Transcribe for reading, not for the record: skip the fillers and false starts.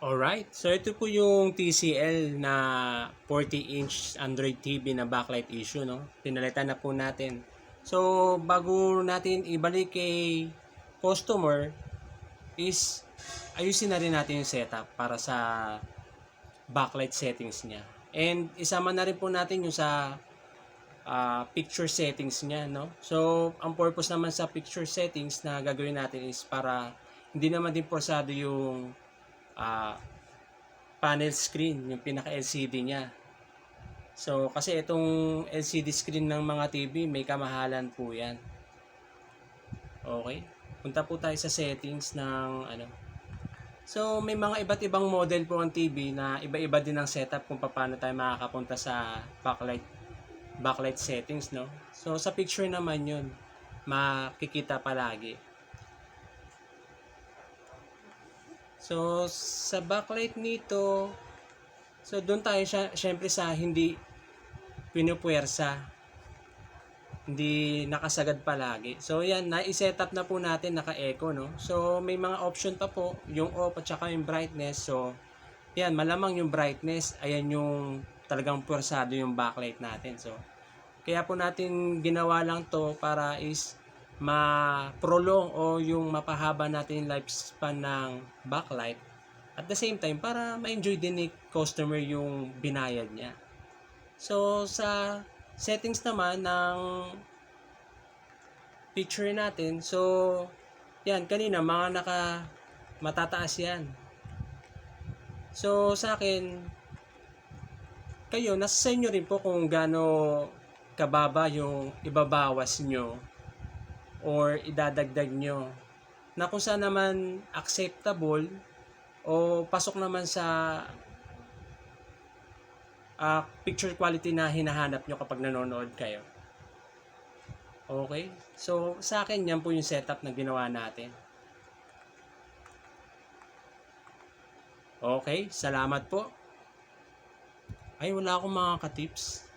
Alright, so ito po yung TCL na 40-inch Android TV na backlight issue, no? Pinalitan na po natin. So, bago natin ibalik kay customer is ayusin na rin natin yung setup para sa backlight settings niya. And isama na rin po natin yung sa picture settings niya, no? So, ang purpose naman sa picture settings na gagawin natin is para hindi naman din forsado yung ah, panel screen, yung pinaka LCD niya. So, kasi itong LCD screen ng mga TV, may kamahalan po yan. Okay? Punta po tayo sa settings ng ano. So, may mga iba't ibang model po ang TV na iba-iba din ang setup kung paano tayo makakapunta sa backlight settings, no? So, sa picture naman yun, makikita palagi. So, sa backlight nito, so doon tayo syempre sa hindi pinupuwersa, hindi nakasagad palagi. So, yan, na-set up na po natin, naka-echo, no? So, may mga option pa po, yung off at saka yung brightness. So, yan, malamang yung brightness, ayan yung talagang puwersado yung backlight natin. So, kaya po natin ginawa lang to para is ma-prolong o yung mapahaba natin yung lifespan ng backlight. At the same time, para ma-enjoy din ni customer yung binayad niya. So, sa settings naman ng picture natin, so, yan, kanina, mga matataas yan. So, sa akin, kayo, nasa sa inyo rin po kung gaano kababa yung ibabawas nyo or idadagdag nyo na kung saan naman acceptable o pasok naman sa picture quality na hinahanap nyo kapag nanonood kayo. Okay? So, sa akin, yan po yung setup na ginawa natin. Okay? Salamat po. Ay, wala akong mga ka-tips.